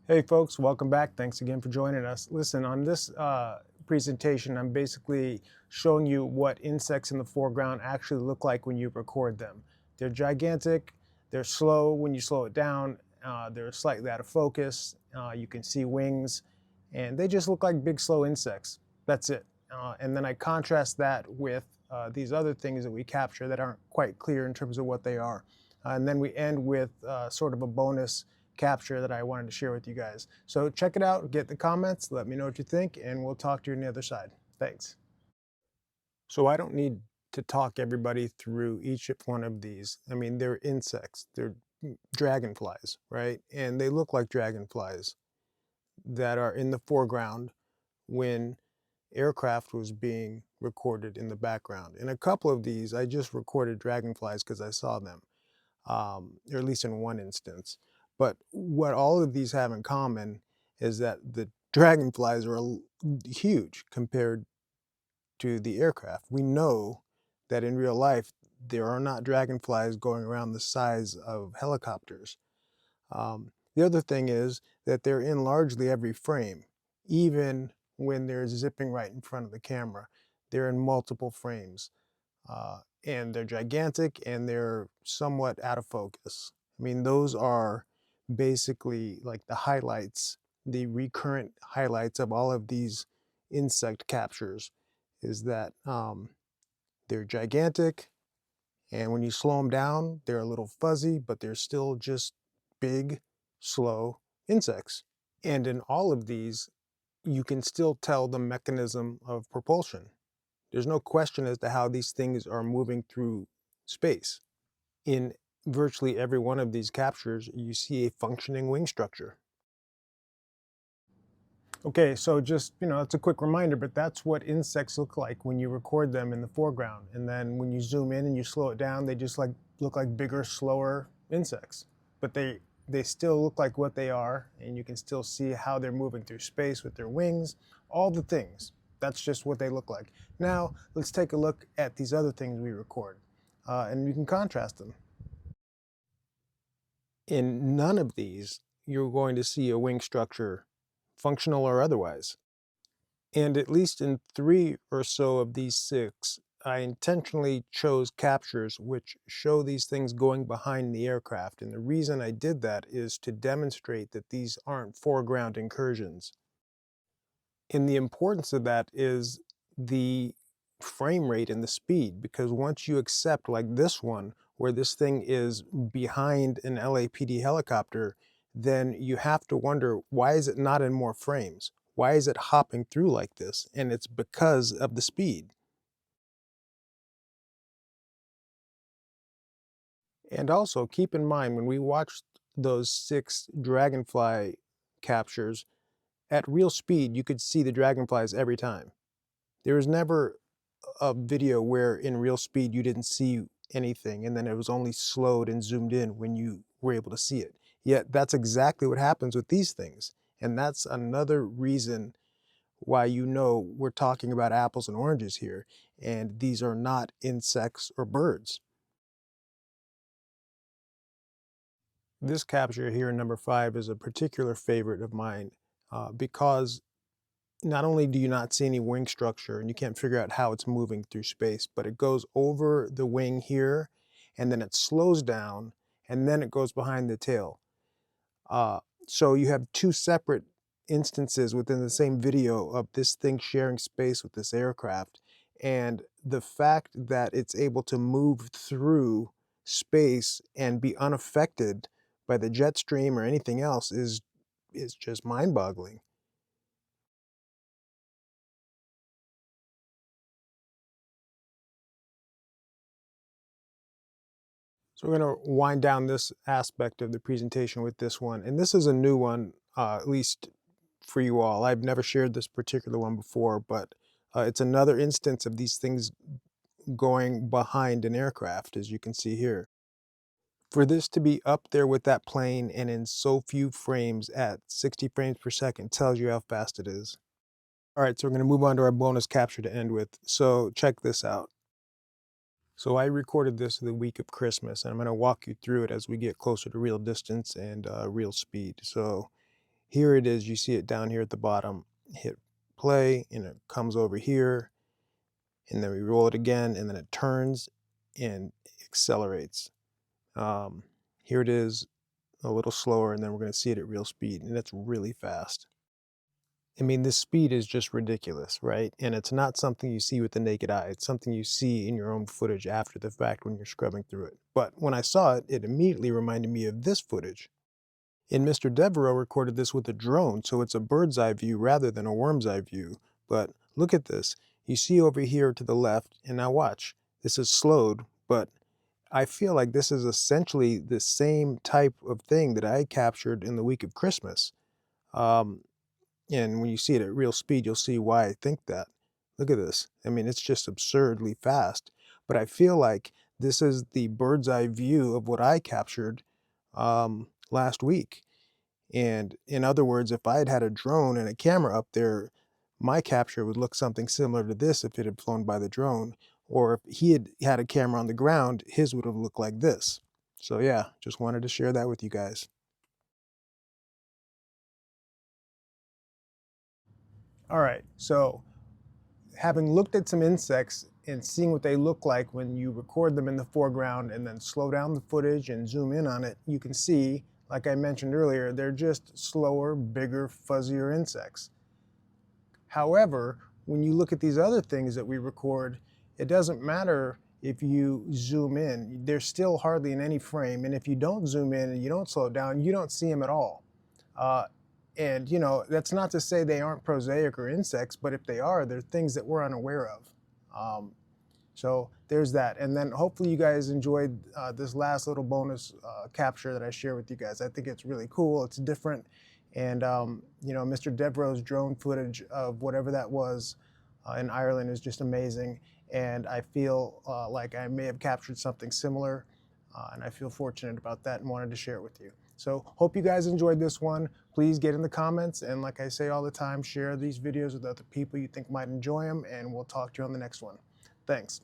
Hey folks, welcome back. Thanks again for joining us. Listen, on this presentation, I'm basically showing you what insects in the foreground actually look like when you record them. They're gigantic, they're slow when you slow it down, they're slightly out of focus, you can see wings, and they just look like big slow insects. That's it. And then I contrast that with these other things that we capture that aren't quite clear in terms of what they are. And then we end with sort of a bonus capture that I wanted to share with you guys. So check it out, get the comments, let me know what you think, and we'll talk to you on the other side. Thanks. So I don't need to talk everybody through each one of these. I mean, they're insects, they're dragonflies, right? And they look like dragonflies that are in the foreground when aircraft was being recorded in the background. In a couple of these, I just recorded dragonflies because I saw them, or at least in one instance. But what all of these have in common is that the dragonflies are huge compared to the aircraft. We know that in real life, there are not dragonflies going around the size of helicopters. The other thing is that they're in largely every frame, even when they're zipping right in front of the camera. They're in multiple frames, and they're gigantic and they're somewhat out of focus. I mean, those are basically like the highlights, the recurrent highlights of all of these insect captures is that they're gigantic, and when you slow them down, they're a little fuzzy, but they're still just big, slow insects. And in all of these, you can still tell the mechanism of propulsion. There's no question as to how these things are moving through space. In virtually every one of these captures, you see a functioning wing structure. Okay, so just, it's a quick reminder, but that's what insects look like when you record them in the foreground. And then when you zoom in and you slow it down, they just look like bigger, slower insects. But they still look like what they are, and you can still see how they're moving through space with their wings, all the things. That's just what they look like. Now, let's take a look at these other things we record, and you can contrast them. In none of these, you're going to see a wing structure, functional or otherwise. And at least in 3 or so of these 6, I intentionally chose captures which show these things going behind the aircraft. And the reason I did that is to demonstrate that these aren't foreground incursions. And the importance of that is the frame rate and the speed, because once you accept, like this one, where this thing is behind an LAPD helicopter, then you have to wonder, why is it not in more frames? Why is it hopping through like this? And it's because of the speed. And also keep in mind, when we watched those 6 dragonfly captures, at real speed, you could see the dragonflies every time. There was never a video where in real speed you didn't see anything, and then it was only slowed and zoomed in when you were able to see it. Yet that's exactly what happens with these things. And that's another reason why we're talking about apples and oranges here, and these are not insects or birds. This capture here, number 5, is a particular favorite of mine because not only do you not see any wing structure and you can't figure out how it's moving through space, but it goes over the wing here and then it slows down and then it goes behind the tail. So you have 2 separate instances within the same video of this thing sharing space with this aircraft. And the fact that it's able to move through space and be unaffected by the jet stream or anything else is just mind-boggling. So we're going to wind down this aspect of the presentation with this one. And this is a new one, at least for you all. I've never shared this particular one before, but it's another instance of these things going behind an aircraft, as you can see here. For this to be up there with that plane and in so few frames at 60 frames per second tells you how fast it is. All right, so we're going to move on to our bonus capture to end with. So check this out. So I recorded this the week of Christmas, and I'm going to walk you through it as we get closer to real distance and real speed. So Here it is, you see it down here at the bottom. Hit play and it comes over here, and then we roll it again, and then it turns and accelerates. Here it is a little slower, and then we're going to see it at real speed, and it's really fast. I mean, this speed is just ridiculous, right? And it's not something you see with the naked eye. It's something you see in your own footage after the fact when you're scrubbing through it. But when I saw it, it immediately reminded me of this footage. And Mr. Devereux recorded this with a drone, so it's a bird's eye view rather than a worm's eye view. But look at this. You see over here to the left, and now watch. This is slowed, but I feel like this is essentially the same type of thing that I captured in the week of Christmas. And when you see it at real speed, you'll see why I think that. Look at this. I mean, it's just absurdly fast. But I feel like this is the bird's eye view of what I captured last week. And in other words, if I had had a drone and a camera up there, my capture would look something similar to this if it had flown by the drone. Or if he had had a camera on the ground, his would have looked like this. So yeah, just wanted to share that with you guys. All right, so having looked at some insects and seeing what they look like when you record them in the foreground and then slow down the footage and zoom in on it, you can see, like I mentioned earlier, they're just slower, bigger, fuzzier insects. However, when you look at these other things that we record, it doesn't matter if you zoom in. They're still hardly in any frame, and if you don't zoom in and you don't slow it down, you don't see them at all. And you know, that's not to say they aren't prosaic or insects, but if they are, they're things that we're unaware of. So there's that. And then hopefully you guys enjoyed this last little bonus capture that I share with you guys. I think it's really cool. It's different. And you know, Mr. Devereux's drone footage of whatever that was in Ireland is just amazing. And I feel like I may have captured something similar. And I feel fortunate about that and wanted to share it with you. So hope you guys enjoyed this one. Please get in the comments, and like I say all the time, share these videos with other people you think might enjoy them, and we'll talk to you on the next one. Thanks.